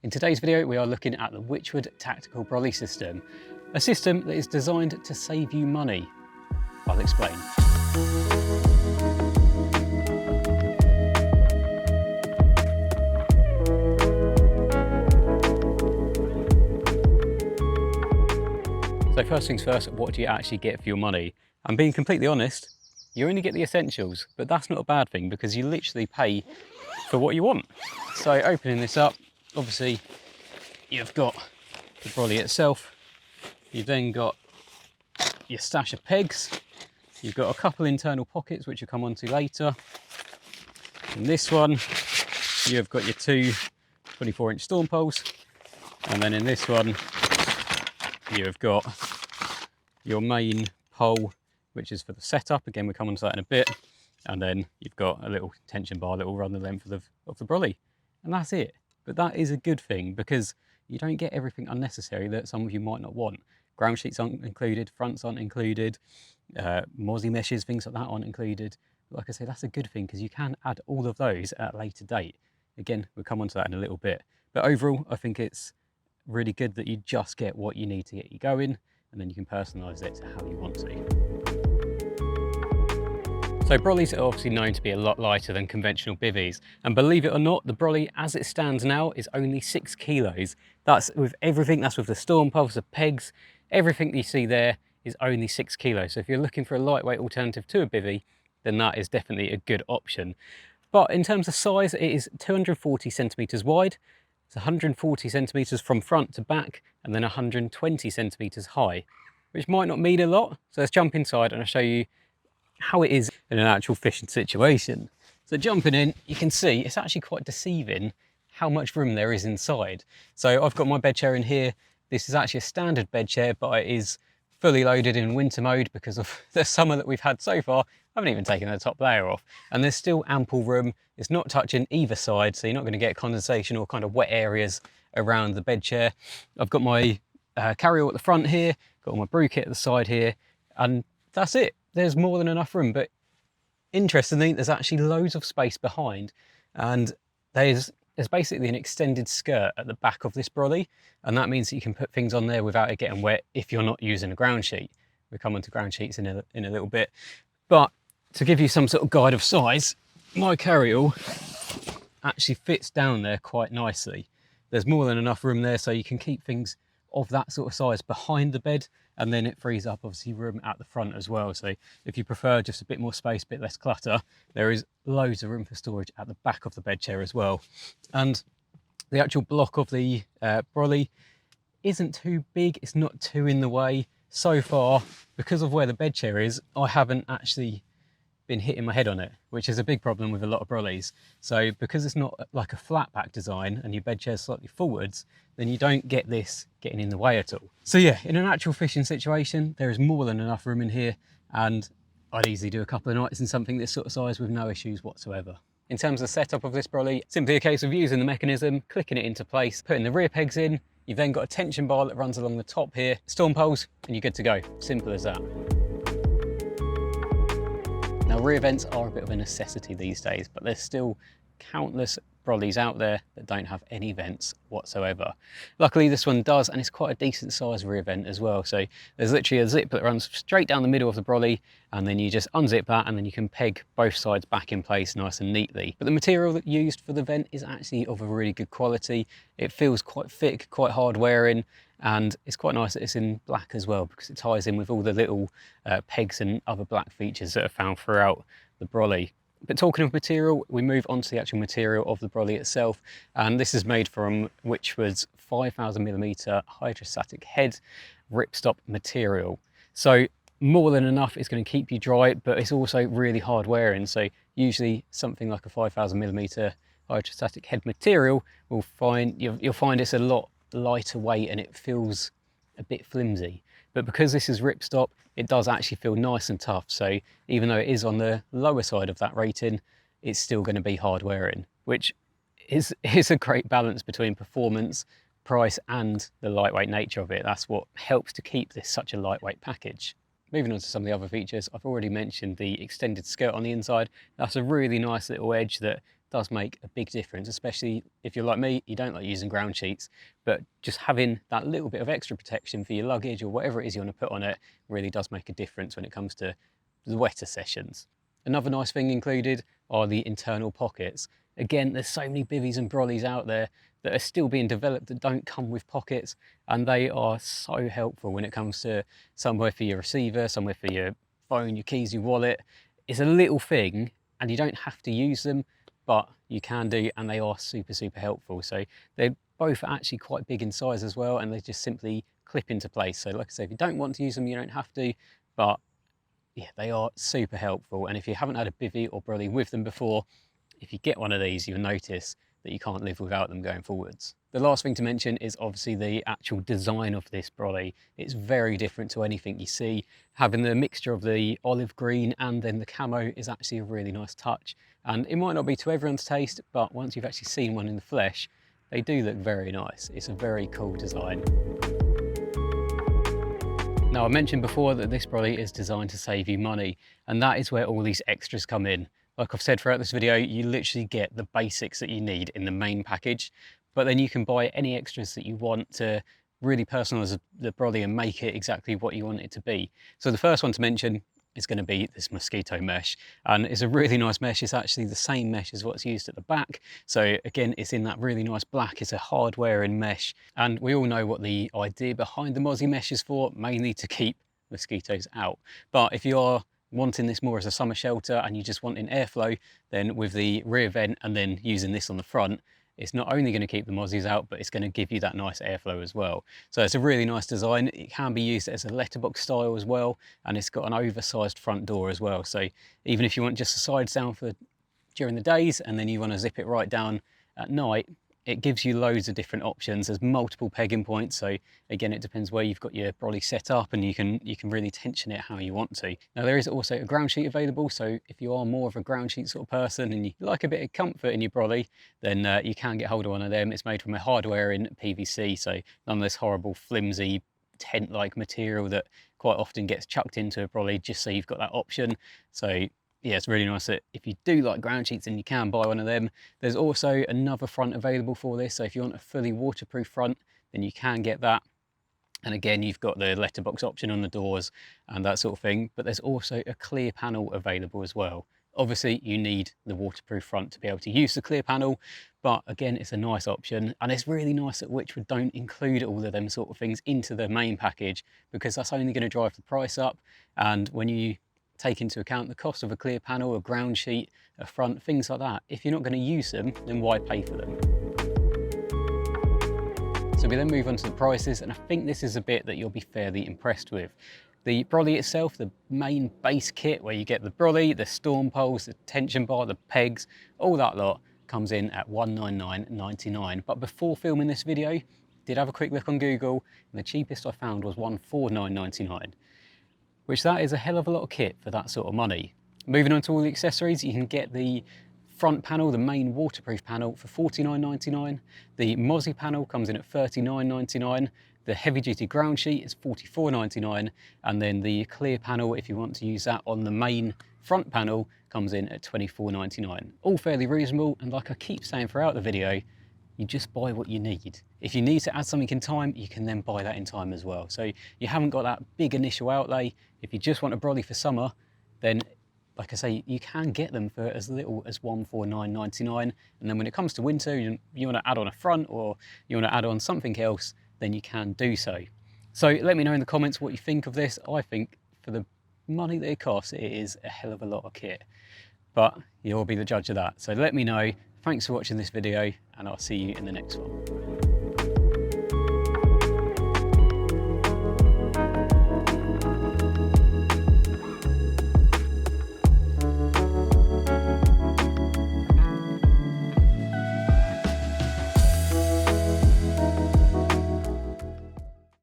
In today's video, we are looking at the Wychwood Tactical Brolly system, a system that is designed to save you money. I'll explain. So first things first, what do you actually get for your money? I'm being completely honest, you only get the essentials, but that's not a bad thing because you literally pay for what you want. So opening this up, obviously you've got the brolly itself, you've then got your stash of pegs, you've got a couple internal pockets which you'll come on to later. In this one, you've got your two 24-inch storm poles, and then in this one, you've got your main pole, which is for the setup. Again, we'll come on to that in a bit. And then you've got a little tension bar that will run the length of the brolly. And that's it. But that is a good thing because you don't get everything unnecessary that some of you might not want. Ground sheets aren't included, fronts aren't included, mozzie meshes, things like that aren't included. Like I say, that's a good thing because you can add all of those at a later date. Again, we'll come on to that in a little bit. But overall, I think it's really good that you just get what you need to get you going, and then you can personalise it to how you want to. So brollies are obviously known to be a lot lighter than conventional bivvies, and believe it or not, the brolly as it stands now is only 6 kilos. That's with everything, that's with the storm poles, the pegs, everything you see there is only 6 kilos. So if you're looking for a lightweight alternative to a bivvy, then that is definitely a good option. But in terms of size, it is 240 centimetres wide, it's 140 centimetres from front to back, and then 120 centimetres high, which might not mean a lot. So let's jump inside and I'll show you how it is in an actual fishing situation. So jumping in, you can see it's actually quite deceiving how much room there is inside. So I've got my bed chair in here. This is actually a standard bed chair, but it is fully loaded in winter mode because of the summer that we've had so far. I haven't even taken the top layer off, and there's still ample room. It's not touching either side, so you're not going to get condensation or kind of wet areas around the bed chair. I've got my carry-all at the front here, got all my brew kit at the side here, and that's it. There's more than enough room, but interestingly, there's actually loads of space behind, and there's basically an extended skirt at the back of this brolly, and that means that you can put things on there without it getting wet if you're not using a ground sheet. We'll come on to ground sheets in a little bit, but to give you some sort of guide of size, my carry-all actually fits down there quite nicely. There's more than enough room there, so you can keep things of that sort of size behind the bed, and then it frees up obviously room at the front as well. So if you prefer just a bit more space, a bit less clutter, there is loads of room for storage at the back of the bed chair as well. And the actual block of the brolly isn't too big, it's not too in the way. So far, because of where the bed chair is, I haven't actually been hitting my head on it, which is a big problem with a lot of brollies. So because it's not like a flat back design and your bed chair's slightly forwards, then you don't get this getting in the way at all. So yeah, in an actual fishing situation, there is more than enough room in here, and I'd easily do a couple of nights in something this sort of size with no issues whatsoever. In terms of the setup of this brolly, simply a case of using the mechanism, clicking it into place, putting the rear pegs in. You've then got a tension bar that runs along the top here, storm poles, and you're good to go. Simple as that. Now, rear vents are a bit of a necessity these days, but there's still countless brollies out there that don't have any vents whatsoever. Luckily, this one does, and it's quite a decent sized rear vent as well. So there's literally a zip that runs straight down the middle of the brolly, and then you just unzip that, and then you can peg both sides back in place nice and neatly. But the material that you used for the vent is actually of a really good quality. It feels quite thick, quite hard wearing, and it's quite nice that it's in black as well because it ties in with all the little pegs and other black features that are found throughout the brolly. But talking of material, we move on to the actual material of the brolly itself, and this is made from Wychwood's 5000mm hydrostatic head ripstop material. So more than enough, it's going to keep you dry, but it's also really hard wearing. So usually something like a 5000mm hydrostatic head material you'll find it's a lot lighter weight and it feels a bit flimsy. But because this is ripstop, it does actually feel nice and tough. So even though it is on the lower side of that rating, it's still going to be hard wearing, which is a great balance between performance, price, and the lightweight nature of it. That's what helps to keep this such a lightweight package. Moving on to some of the other features, I've already mentioned the extended skirt on the inside. That's a really nice little edge that does make a big difference, especially if you're like me, you don't like using ground sheets, but just having that little bit of extra protection for your luggage or whatever it is you want to put on it really does make a difference when it comes to the wetter sessions. Another nice thing included are the internal pockets. Again, there's so many bivvies and brollies out there that are still being developed that don't come with pockets, and they are so helpful when it comes to somewhere for your receiver, somewhere for your phone, your keys, your wallet. It's a little thing and you don't have to use them, but you can do, and they are super, super helpful. So they're both actually quite big in size as well, and they just simply clip into place. So like I say, if you don't want to use them, you don't have to, but yeah, they are super helpful. And if you haven't had a bivvy or brolly with them before, if you get one of these, you'll notice that you can't live without them going forwards. The last thing to mention is obviously the actual design of this brolly. It's very different to anything you see. Having the mixture of the olive green and then the camo is actually a really nice touch. And it might not be to everyone's taste, but once you've actually seen one in the flesh, they do look very nice. It's a very cool design. Now, I mentioned before that this brolly is designed to save you money, and that is where all these extras come in. Like I've said throughout this video, you literally get the basics that you need in the main package, but then you can buy any extras that you want to really personalize the brolly and make it exactly what you want it to be. So the first one to mention is going to be this mosquito mesh, and it's a really nice mesh. It's actually the same mesh as what's used at the back. So again, it's in that really nice black. It's a hard wearing mesh, and we all know what the idea behind the mozzie mesh is for, mainly to keep mosquitoes out. But if you are wanting this more as a summer shelter and you just want in airflow, then with the rear vent and then using this on the front, it's not only going to keep the mozzies out, but it's going to give you that nice airflow as well. So it's a really nice design. It can be used as a letterbox style as well, and it's got an oversized front door as well. So even if you want just the sides down for during the days and then you want to zip it right down at night, it gives you loads of different options. There's multiple pegging points, so again, it depends where you've got your brolly set up, and you can really tension it how you want to. Now, there is also a ground sheet available, so if you are more of a ground sheet sort of person and you like a bit of comfort in your brolly, then you can get hold of one of them. It's made from a hardware in PVC, so none of this horrible flimsy tent-like material that quite often gets chucked into a brolly, just so you've got that option. So yeah, it's really nice that if you do like ground sheets, then you can buy one of them. There's also another front available for this, so if you want a fully waterproof front, then you can get that. And again, you've got the letterbox option on the doors and that sort of thing, but there's also a clear panel available as well. Obviously, you need the waterproof front to be able to use the clear panel, but again, it's a nice option, and it's really nice that Wychwood don't include all of them sort of things into the main package, because that's only going to drive the price up. And when you take into account the cost of a clear panel, a ground sheet, a front, things like that, if you're not going to use them, then why pay for them? So we then move on to the prices, and I think this is a bit that you'll be fairly impressed with. The brolly itself, the main base kit where you get the brolly, the storm poles, the tension bar, the pegs, all that lot comes in at $199.99. But before filming this video, I did have a quick look on Google, and the cheapest I found was $149.99. which that is a hell of a lot of kit for that sort of money. Moving on to all the accessories, you can get the front panel, the main waterproof panel, for $49.99. The mozzie panel comes in at $39.99. The heavy duty ground sheet is $44.99. And then the clear panel, if you want to use that on the main front panel, comes in at $24.99. All fairly reasonable, and like I keep saying throughout the video, you just buy what you need. If you need to add something in time, you can then buy that in time as well. So you haven't got that big initial outlay. If you just want a brolly for summer, then like I say, you can get them for as little as $149.99. And then when it comes to winter, you want to add on a front or you want to add on something else, then you can do so. So let me know in the comments what you think of this. I think for the money that it costs, it is a hell of a lot of kit, but you'll be the judge of that. So let me know. Thanks for watching this video, and I'll see you in the next one.